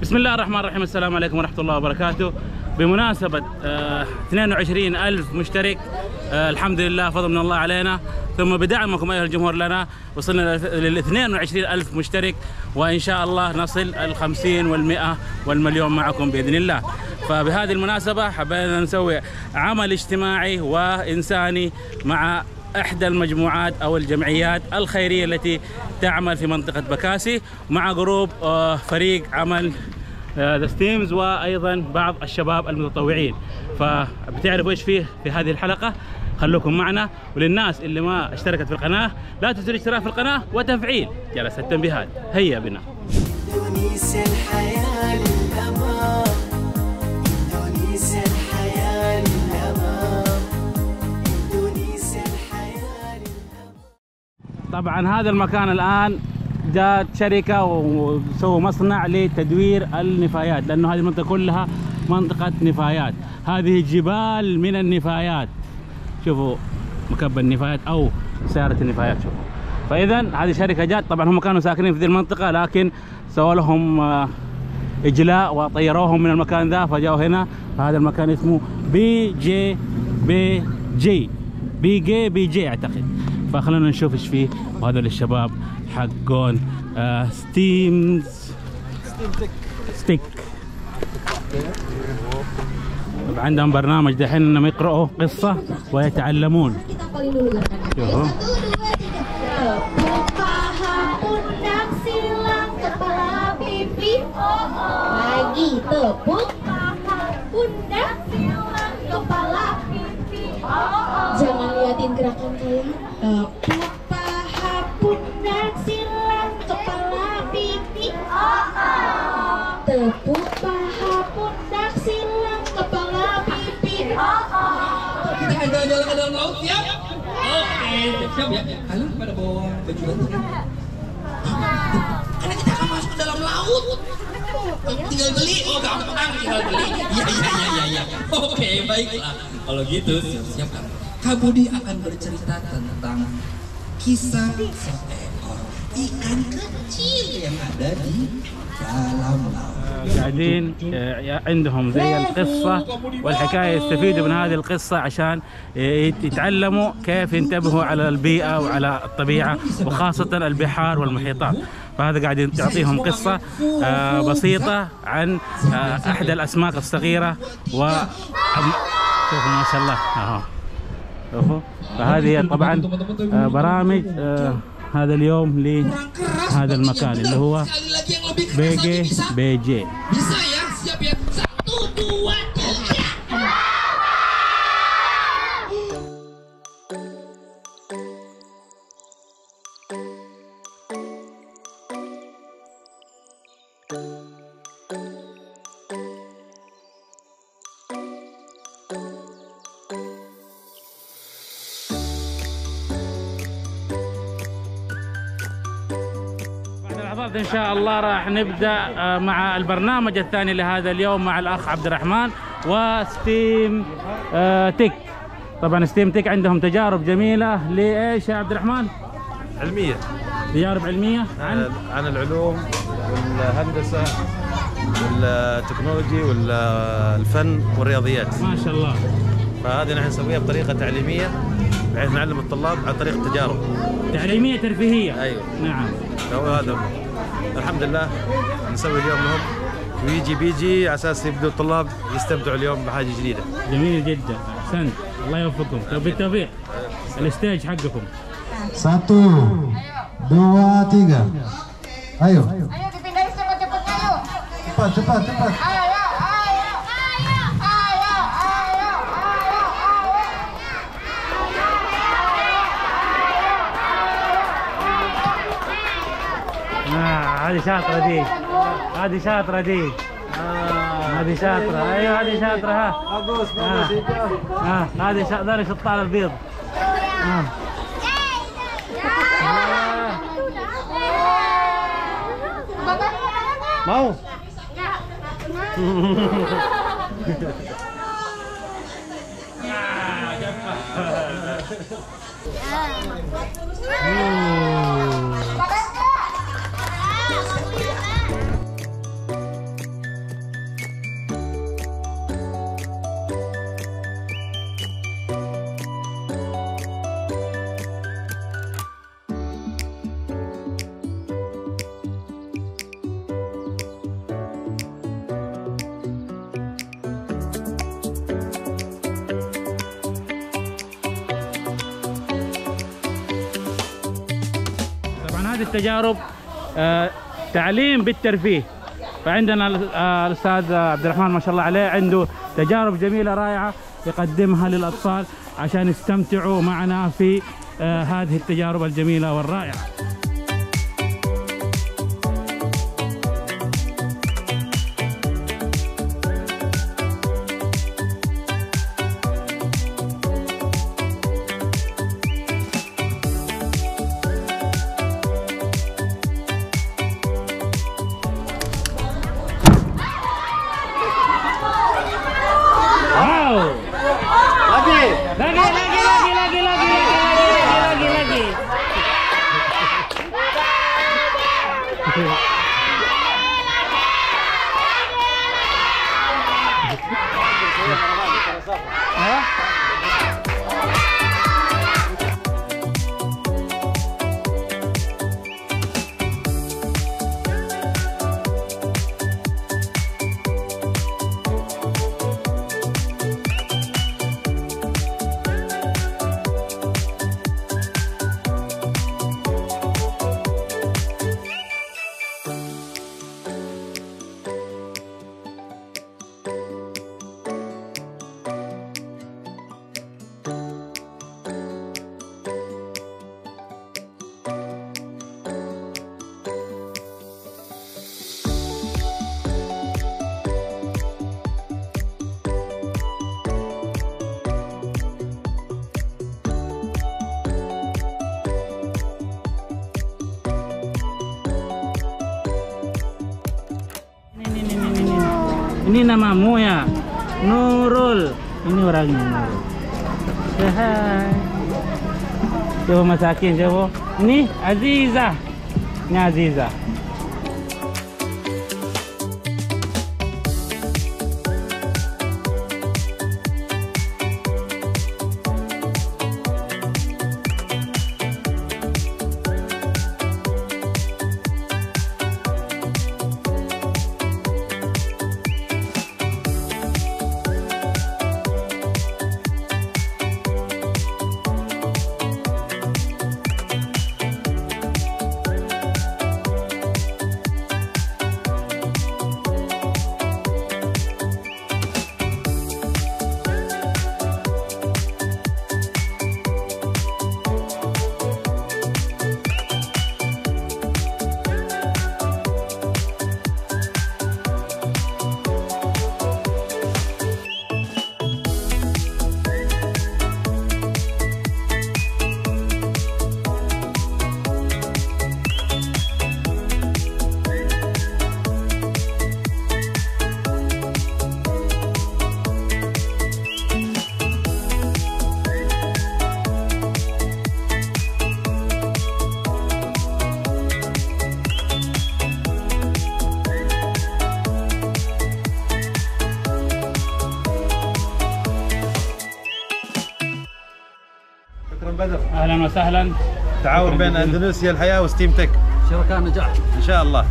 بسم الله الرحمن الرحيم. السلام عليكم ورحمة الله وبركاته. بمناسبة 22,000 مشترك، الحمد لله فضل من الله علينا، ثم بدعمكم أيها الجمهور لنا وصلنا لل 22,000 مشترك، وإن شاء الله نصل 50 وال100 والمليون معكم بإذن الله. فبهذه المناسبة حبينا نسوي عمل اجتماعي وإنساني مع إحدى المجموعات أو الجمعيات الخيرية التي تعمل في منطقة بكاسي، مع جروب فريق عمل ذا ستيمز، وأيضا بعض الشباب المتطوعين. فبتعرفوا إيش فيه في هذه الحلقة، خلوكم معنا. وللناس اللي ما اشتركت في القناة لا تنسوا الاشتراك في القناة وتفعيل جرس التنبيهات. هيا بنا. طبعا هذا المكان الآن جاءت شركة وسووا مصنع لتدوير النفايات، لأنه هذه المنطقة كلها منطقة نفايات، هذه جبال من النفايات. شوفوا مكب النفايات أو سيارة النفايات، شوفوا. فإذا هذه شركة جات، طبعا هم كانوا ساكنين في ذي المنطقة لكن سووا لهم إجلاء وطيروهم من المكان ذا فجاوا هنا. فهذا المكان اسمه بي جي أعتقد. فخلونا نشوف ايش فيه. وهذول الشباب حقون ستيمز ستيك. عندهم برنامج دحين انهم يقرأوا قصة ويتعلمون. شوفوا lagi tepuk pundak silang kepala pipi. Jangan liatin gerakan kalian. Tepuk paha pundak silang kepala pipi. Tepuk paha pundak silang kepala pipi. Kita akan jalan-jalan ke dalam laut, siap? Oke, siap ya. Kalian pada bawa baju lagi? Karena kita akan masuk ke dalam laut. Tinggal beli, oh gampang tinggal beli. Iya. Oke, baiklah. Kalau gitu siap-siap kan. Kak Budi akan bercerita tentang kisah seekor ikan kecil yang ada di dalam laut. قاعدين عندهم زي القصة والحكاية، يستفيدوا من هذه القصة عشان يتعلموا كيف ينتبهوا على البيئة وعلى الطبيعة، وخاصة البحار والمحيطات. فهذا قاعد يعطيهم قصة بسيطة عن أحد الأسماك الصغيرة. و شوفوا ما شاء الله اهو، شوفوا. فهذه طبعا برامج هذا اليوم لهذا المكان اللي هو BG. Bisa ya, siap ya. 1, 2, 3. إن شاء الله راح نبدأ مع البرنامج الثاني لهذا اليوم مع الأخ عبد الرحمن وستيم تك. طبعا ستيم تك عندهم تجارب جميلة لإيش يا عبد الرحمن؟ علمية. تجارب علمية عن العلوم والهندسة والتكنولوجي والفن والرياضيات. ما شاء الله. فهذه نحن نسويها بطريقة تعليمية بحيث نعلم الطلاب عن طريق التجارب. تعليمية ترفيهية. أيوه. نعم. هذا الحمد لله نسوي اليوم لهم، بيجي على اساس يبدو الطلاب يستمتعوا اليوم بحاجه جديده. جميل جدا، احسنت، الله يوفقكم. بالتوفيق. الستيج حقكم. 1, 2, 3. Ayo. Ayo dipindahin cepet-cepetnya yuk. Cepat. Ayo. هذه شاطرة دي. هذه شاطرة. ايوه هذه شاطرة. ها هذه ذول شطار البيض. mau هذه التجارب تعليم بالترفيه. فعندنا الأستاذ عبد الرحمن ما شاء الله عليه عنده تجارب جميلة رائعة يقدمها للأطفال عشان يستمتعوا معنا في هذه التجارب الجميلة والرائعة. Ini namamu ya? Nurul. Ini orangnya Nurul. Hai. Coba masakin coba. Ini Aziza. Ini Aziza. بدر. اهلا وسهلا. تعاون بين اندونيسيا الحياه وستيم تك، شركاء نجاح ان شاء الله.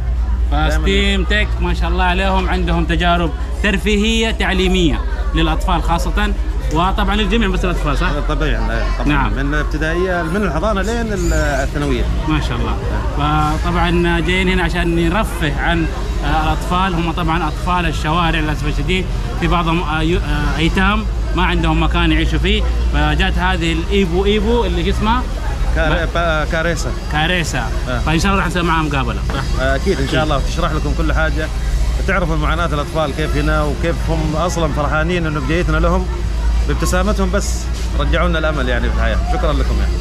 ستيم تك ما شاء الله عليهم عندهم تجارب ترفيهيه تعليميه للاطفال خاصه، وطبعا للجميع بس الاطفال صح؟ طبعا نعم. من الابتدائيه من الحضانه لين الثانويه. ما شاء الله. فطبعا جايين هنا عشان نرفه عن الاطفال، هم طبعا اطفال الشوارع للاسف الشديد، في بعضهم ايتام ما عندهم مكان يعيشوا فيه، فجات هذه الايبو اللي اسمها كاريسا. فان شاء الله راح نسوي معها مقابله صح؟ اكيد ان شاء الله، وتشرح لكم كل حاجه، تعرفوا معاناه الاطفال كيف هنا، وكيف هم اصلا فرحانين انه بجيتنا لهم بابتسامتهم، بس رجعوا لنا الامل يعني في الحياه. شكرا لكم يعني.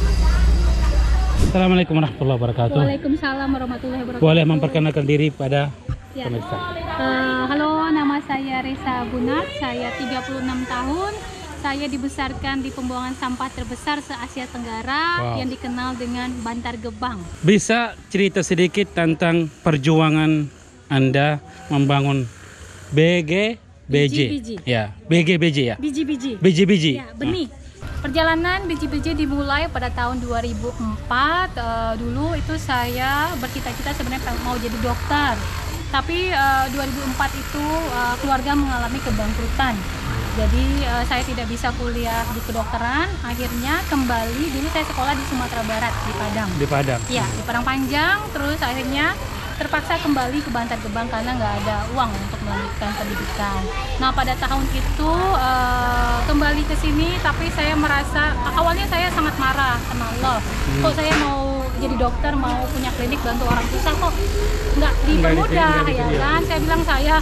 Assalamualaikum warahmatullahi wabarakatuh. Waalaikumsalam warahmatullahi wabarakatuh. Boleh memperkenalkan diri pada pemirsa? Halo, nama saya Resa Bunat, saya 36 tahun. Saya dibesarkan di pembuangan sampah terbesar se-Asia Tenggara yang dikenal dengan Bantar Gebang. Bisa cerita sedikit tentang perjuangan Anda membangun BGBJ? Ya, BGBJ ya? BGBJ. Ya, benih. Perjalanan biji-biji dimulai pada tahun 2004. Dulu itu saya bercita-cita sebenarnya mau jadi dokter. Tapi 2004 itu keluarga mengalami kebangkrutan. Jadi saya tidak bisa kuliah di kedokteran, akhirnya kembali, dulu saya sekolah di Sumatera Barat, di Padang. Di Padang. Iya, di Padang Panjang, terus akhirnya terpaksa kembali ke Bantar Gebang karena nggak ada uang untuk melanjutkan pendidikan. Nah, pada tahun itu kembali ke sini, tapi saya merasa, awalnya saya sangat marah sama Allah. Kok saya mau jadi dokter, mau punya klinik, bantu orang susah, kok nggak dipermudah, ya kan? Saya bilang saya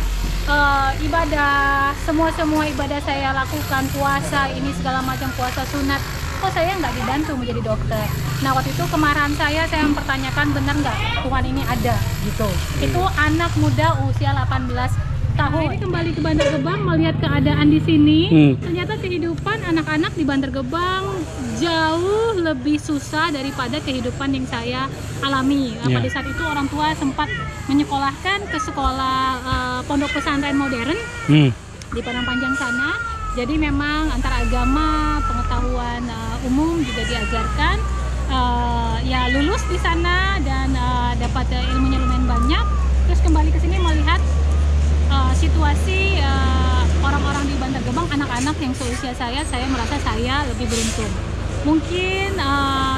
ibadah, semua ibadah saya lakukan, puasa, ini segala macam puasa sunat, kok saya nggak dibantu menjadi dokter. Nah, waktu itu kemarahan saya mempertanyakan benar nggak Tuhan ini ada gitu. Itu anak muda usia 18 tahun. Ini kembali ke Bantar Gebang melihat keadaan di sini. Ternyata kehidupan anak-anak di Bantar Gebang jauh lebih susah daripada kehidupan yang saya alami. Pada saat itu orang tua sempat menyekolahkan ke sekolah pondok pesantren modern di Padang Panjang sana. Jadi memang antara agama, pengetahuan umum juga diajarkan. Ya lulus di sana dan dapat ilmunya lumayan banyak. Terus kembali ke sini melihat situasi orang-orang di Bantar Gebang, anak-anak yang seusia saya merasa saya lebih beruntung. Mungkin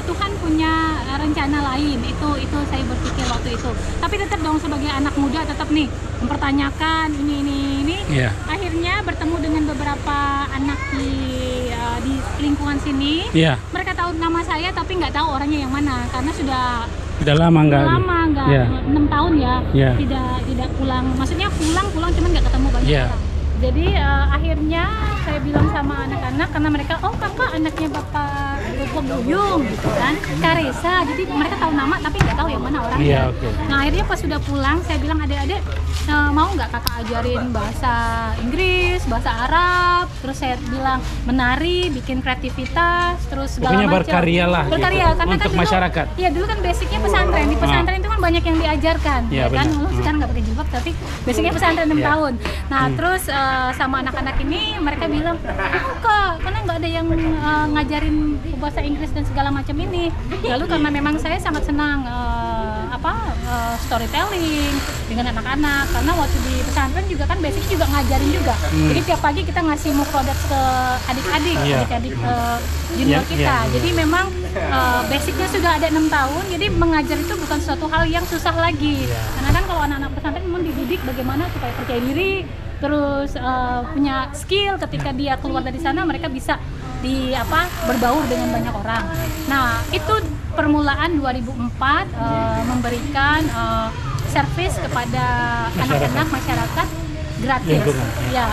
Tuhan punya rencana lain, itu saya berpikir waktu itu. Tapi tetap dong sebagai anak muda tetap nih mempertanyakan ini. Yeah. Akhirnya bertemu dengan beberapa anak di lingkungan sini. Yeah. Mereka tahu nama saya tapi nggak tahu orangnya yang mana karena sudah lama nggak 6 tahun ya. Yeah. Tidak pulang, maksudnya pulang cuman nggak ketemu banyak orang. Jadi akhirnya saya bilang sama anak-anak, karena mereka, oh kakak anaknya Bapak Buyung gitu kan, Karesa, jadi mereka tahu nama tapi nggak tahu yang mana orangnya. Nah akhirnya pas sudah pulang saya bilang, adik-adik mau nggak kakak ajarin bahasa Inggris, bahasa Arab, terus saya bilang menari, bikin kreativitas, terus segala macam. Berkarya lah berkarya, gitu, karena untuk kan masyarakat. Iya dulu kan basicnya pesantren, di pesantren itu kan banyak yang diajarkan, ya kan, sekarang nggak pakai jilbab tapi basicnya pesantren 6 tahun. Nah terus sama anak-anak ini mereka bilang, oh kak, karena nggak ada yang ngajarin bahasa Inggris dan segala macam ini. Lalu karena memang saya sangat senang storytelling dengan anak-anak, karena waktu di pesantren juga kan basic juga ngajarin juga. Jadi tiap pagi kita ngasih produk ke adik-adik, adik-adik junior kita. Jadi memang basicnya sudah ada 6 tahun, jadi mengajar itu bukan suatu hal yang susah lagi. Karena kan kalau anak-anak pesantren memang dididik bagaimana supaya percaya diri, terus punya skill ketika dia keluar dari sana mereka bisa berbaur dengan banyak orang. Nah itu permulaan 2004 memberikan servis kepada anak-anak masyarakat gratis,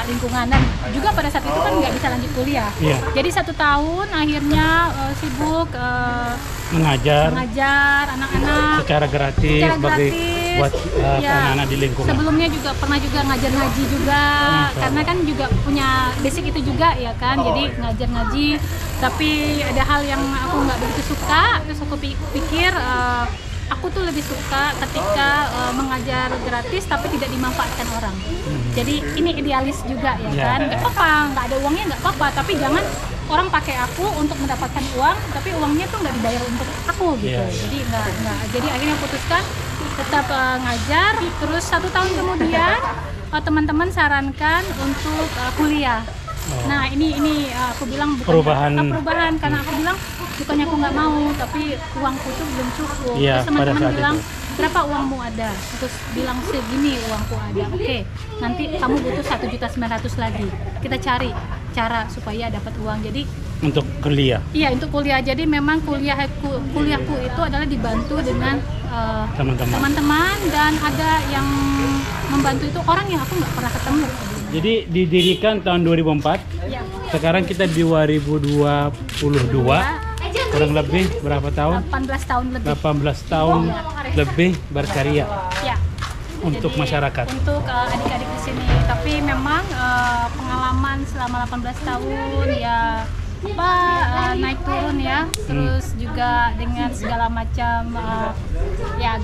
lingkungan, dan juga pada saat itu kan nggak bisa lanjut kuliah. Jadi 1 tahun akhirnya sibuk mengajar anak-anak secara gratis buat anak-anak di lingkungan. Sebelumnya juga pernah ngajar ngaji juga, karena kan juga punya basic itu juga ya kan. Jadi ngajar ngaji, tapi ada hal yang aku nggak begitu suka. Terus aku pikir aku tuh lebih suka ketika mengajar gratis tapi tidak dimanfaatkan orang. Jadi ini idealis juga ya kan. Nggak apa-apa, nggak ada uangnya nggak apa-apa, tapi jangan orang pakai aku untuk mendapatkan uang, tapi uangnya tuh nggak dibayar untuk aku gitu. Jadi nggak. Jadi akhirnya putuskan tetap ngajar. Terus 1 tahun kemudian teman-teman sarankan untuk kuliah. Nah ini aku bilang bukan perubahan karena aku bilang bukannya aku nggak mau, tapi uangku tuh belum cukup. Terus teman-teman bilang, berapa uangmu ada? Terus bilang segini uangku ada. Oke, nanti kamu butuh 1.900.000 lagi. Kita cari cara supaya dapat uang. Jadi untuk kuliah. Iya, untuk kuliah. Jadi memang kuliahku itu adalah dibantu dengan teman-teman, dan ada yang membantu itu orang yang aku nggak pernah ketemu. Jadi didirikan tahun 2004. Sekarang kita di 2022. Kurang lebih berapa tahun? 18 tahun lebih. 18 tahun lebih berkarya. Untuk masyarakat. Untuk adik-adik di sini. Tapi memang pengalaman selama 18 tahun ya naik turun ya. Terus juga dengan segala macam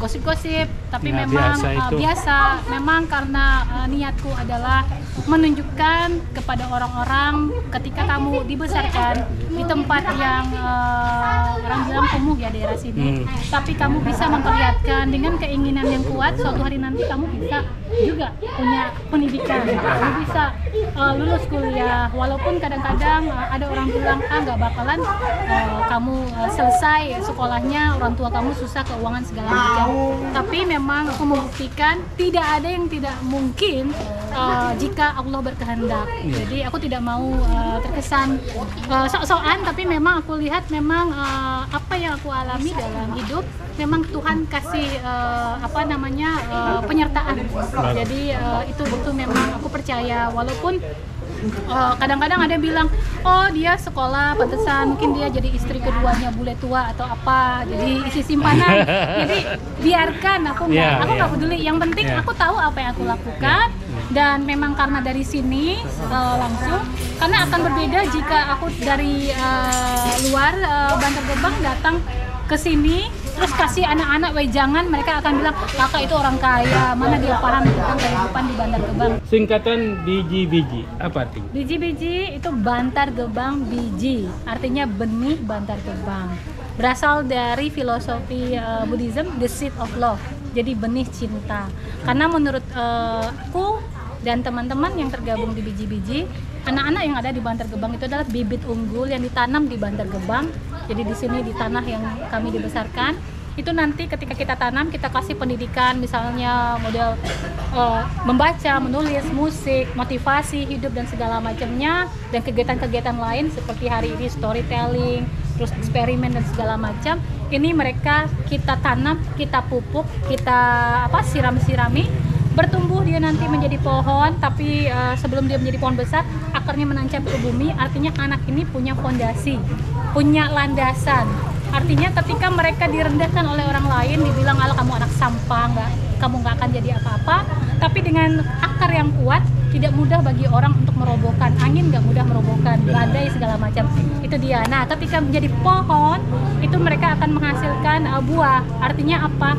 gosip-gosip, tapi memang biasa. Memang karena niatku adalah menunjukkan kepada orang-orang ketika kamu dibesarkan di tempat yang orang bilang kumuh ya daerah sini, tapi kamu bisa memperlihatkan dengan keinginan yang kuat, suatu hari nanti kamu bisa juga punya pendidikan, kamu bisa lulus kuliah, walaupun kadang-kadang ada orang bilang nggak bakalan kamu selesai sekolahnya, orang tua kamu susah keuangan segala macam. Tapi memang aku membuktikan tidak ada yang tidak mungkin jika Allah berkehendak. Jadi aku tidak mau terkesan sok-sokan, tapi memang aku lihat memang apa yang aku alami dalam hidup memang Tuhan kasih penyertaan. Jadi itu memang aku percaya, walaupun kadang-kadang ada bilang, oh dia sekolah pantesan mungkin dia jadi istri keduanya bule tua atau apa, jadi isi simpanan. Jadi biarkan, aku nggak peduli. Yang penting aku tahu apa yang aku lakukan, dan memang karena dari sini langsung, karena akan berbeda jika aku dari luar Bantar Gebang datang ke sini terus kasih anak-anak wejangan, mereka akan bilang kakak itu orang kaya, mana dia paham tentang kehidupan di Bantar Gebang. Singkatan BGBG apa artinya? BGBG itu Bantar Gebang biji, artinya benih Bantar Gebang. Berasal dari filosofi Buddhism, the seed of love, jadi benih cinta. Karena menurut aku dan teman-teman yang tergabung di BGBG, anak-anak yang ada di Bantar Gebang itu adalah bibit unggul yang ditanam di Bantar Gebang. Jadi di sini di tanah yang kami dibesarkan, itu nanti ketika kita tanam, kita kasih pendidikan, misalnya model membaca, menulis, musik, motivasi hidup dan segala macamnya, dan kegiatan-kegiatan lain seperti hari ini storytelling, terus eksperimen dan segala macam. Ini mereka kita tanam, kita pupuk, kita siram-sirami, bertumbuh dia nanti menjadi pohon. Tapi sebelum dia menjadi pohon besar, akarnya menancap ke bumi. Artinya anak ini punya fondasi, punya landasan. Artinya ketika mereka direndahkan oleh orang lain, dibilang ala kamu anak sampah, kamu nggak akan jadi apa-apa. Tapi dengan akar yang kuat, tidak mudah bagi orang untuk merobohkan. Angin nggak mudah merobohkan, badai segala macam. Itu dia. Nah, ketika menjadi pohon, itu mereka akan menghasilkan buah. Artinya apa?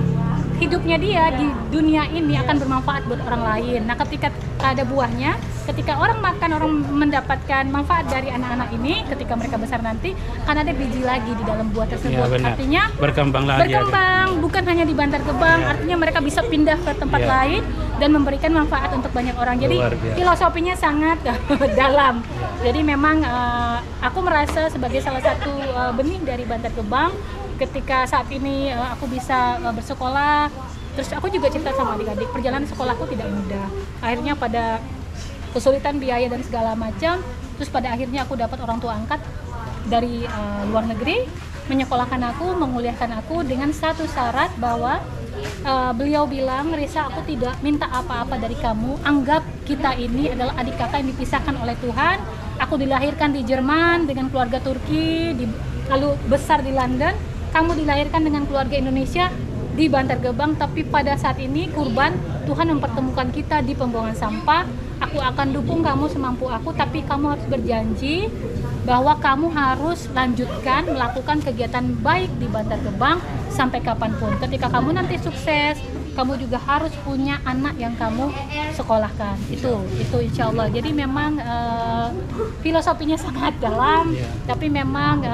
Hidupnya dia di dunia ini akan bermanfaat buat orang lain. Nah, ketika ada buahnya, ketika orang makan, orang mendapatkan manfaat dari anak-anak ini, ketika mereka besar nanti akan ada biji lagi di dalam buah tersebut. Ya, artinya berkembang lagi. Bukan hanya di Bantar Gebang, artinya mereka bisa pindah ke tempat lain dan memberikan manfaat untuk banyak orang. Jadi filosofinya sangat dalam. Jadi memang aku merasa sebagai salah satu benih dari Bantar Gebang. Ketika saat ini aku bisa bersekolah, terus aku juga cerita sama adik-adik, perjalanan sekolahku tidak mudah. Akhirnya pada kesulitan biaya dan segala macam, terus pada akhirnya aku dapat orang tua angkat dari luar negeri menyekolahkan aku, menguliahkan aku dengan satu syarat bahwa beliau bilang, Risa, aku tidak minta apa-apa dari kamu, anggap kita ini adalah adik kakak yang dipisahkan oleh Tuhan. Aku dilahirkan di Jerman dengan keluarga Turki, lalu besar di London. Kamu dilahirkan dengan keluarga Indonesia di Bantar Gebang, tapi pada saat ini kurban Tuhan mempertemukan kita di pembuangan sampah. Aku akan dukung kamu semampu aku, tapi kamu harus berjanji bahwa kamu harus lanjutkan melakukan kegiatan baik di Bantar Gebang sampai kapanpun. Ketika kamu nanti sukses, kamu juga harus punya anak yang kamu sekolahkan. Itu insya Allah. Jadi memang filosofinya sangat dalam, tapi memang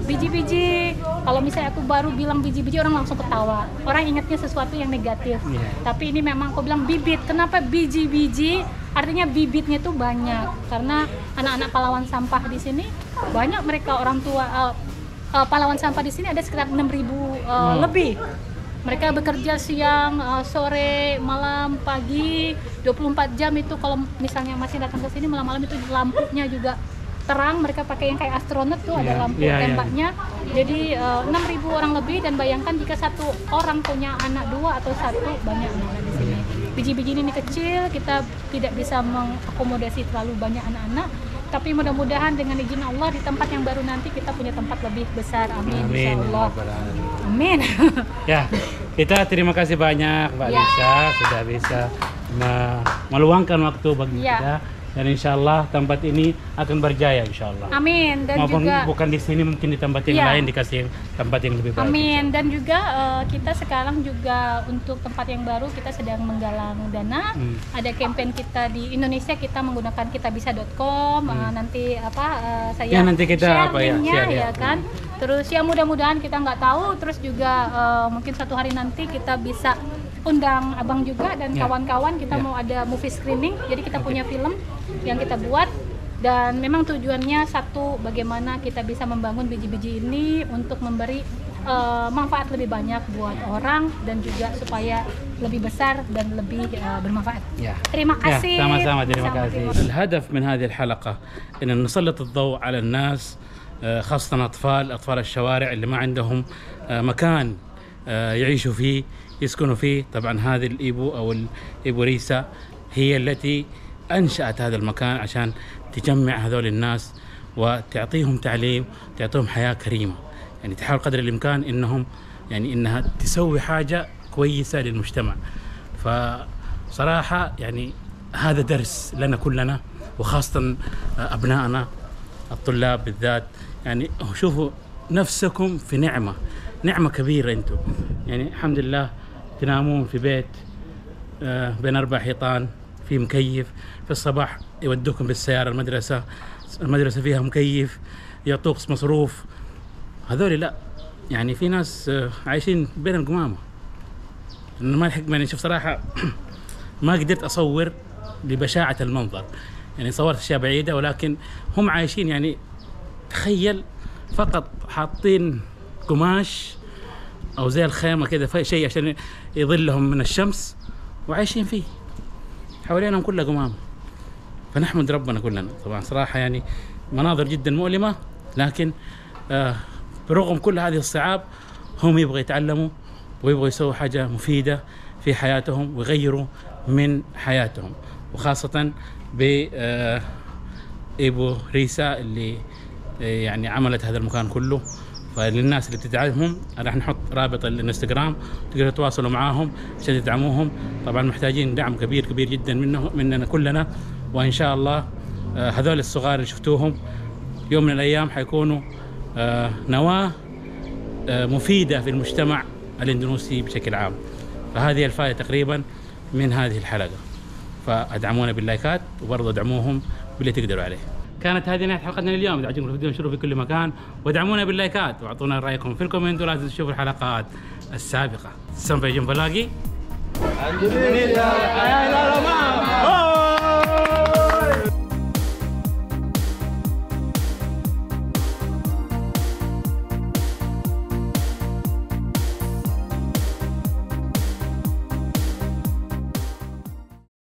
biji-biji. Kalau misalnya aku baru bilang biji-biji, orang langsung ketawa. Orang ingatnya sesuatu yang negatif. Tapi ini memang aku bilang bibit. Kenapa biji-biji? Artinya bibitnya itu banyak. Karena anak-anak pahlawan sampah di sini banyak, mereka orang tua pahlawan sampah di sini ada sekitar 6.000 lebih. Mereka bekerja siang, sore, malam, pagi, 24 jam itu. Kalau misalnya masih datang ke sini malam-malam itu lampunya juga terang. Mereka pakai yang kayak astronot tuh, ada lampu tembaknya. Jadi 6.000 orang lebih, dan bayangkan jika satu orang punya anak 2 atau 1, banyak anak di sini. Biji-biji ini kecil, kita tidak bisa mengakomodasi terlalu banyak anak-anak. Tapi mudah-mudahan dengan izin Allah di tempat yang baru nanti kita punya tempat lebih besar. Amin. Insyaallah. Amin. Ya, kita terima kasih banyak Mbak Risa sudah bisa meluangkan waktu bagi kita. Dan insya Allah tempat ini akan berjaya insya Allah. Amin. Dan maupun juga bukan di sini, mungkin di tempat yang lain dikasih tempat yang lebih baik. Amin. Dan juga kita sekarang juga untuk tempat yang baru kita sedang menggalang dana. Ada campaign kita di Indonesia, kita menggunakan kitabisa.com. Nanti saya nanti kita share linknya ya kan. Terus ya mudah-mudahan, kita nggak tahu. Terus juga mungkin suatu hari nanti kita bisa undang abang juga dan kawan-kawan, kita mau ada movie screening, jadi kita punya film yang kita buat. Dan memang tujuannya satu, bagaimana kita bisa membangun biji-biji ini untuk memberi manfaat lebih banyak buat orang dan juga supaya lebih besar dan lebih bermanfaat. Terima kasih. sama-sama, terima kasih. الهدف من هذه الحلقة إن نسلط الضوء على الناس خاصة أطفال الشوارع اللي ما عندهم مكان يعيشوا فيه يسكنوا فيه. طبعا هذه الإيبو أو الإيبو ريسا هي التي أنشأت هذا المكان عشان تجمع هذول الناس وتعطيهم تعليم، تعطيهم حياة كريمة. يعني تحاول قدر الإمكان إنهم يعني إنها تسوي حاجة كويسة للمجتمع. فصراحة يعني هذا درس لنا كلنا وخاصة أبنائنا الطلاب بالذات. يعني شوفوا نفسكم في نعمة كبيرة أنتم. يعني الحمد لله تنامون في بيت بين 4 حيطان، في مكيف، في الصباح يودوكم بالسيارة المدرسة فيها مكيف، يعطوك مصروف. هذول لا، يعني في ناس عايشين بين القمامة. ما الحق يعني شوف صراحة ما قدرت أصور لبشاعة المنظر، يعني صورت أشياء بعيدة ولكن هم عايشين. يعني تخيل فقط حاطين قماش أو زي الخيمة كذا شيء عشان يظلهم من الشمس وعايشين فيه، حوالينهم كلها قمامة. فنحمد ربنا كلنا طبعا صراحة. يعني مناظر جدا مؤلمة، لكن برغم كل هذه الصعاب هم يبغوا يتعلموا ويبغوا يسووا حاجة مفيدة في حياتهم ويغيروا من حياتهم، وخاصة بإيبو ريسا اللي يعني عملت هذا المكان كله. فللناس اللي بتدعمهم راح نحط رابط الانستغرام، تقدروا تتواصلوا معاهم عشان تدعموهم. طبعا محتاجين دعم كبير جدا مننا كلنا. وإن شاء الله هذول الصغار اللي شفتوهم يوم من الأيام حيكونوا نواة مفيدة في المجتمع الاندونيسي بشكل عام. فهذه الفائدة تقريبا من هذه الحلقة. فادعمونا باللايكات وبرضه ادعموهم باللي تقدروا عليه. كانت هذه نهاية حلقتنا اليوم. إذا عجبكم الفيديو انشروه في كل مكان ودعمونا باللايكات واعطونا رأيكم في الكومنت، ولازم تشوفوا الحلقات السابقة. Sampai jumpa lagi.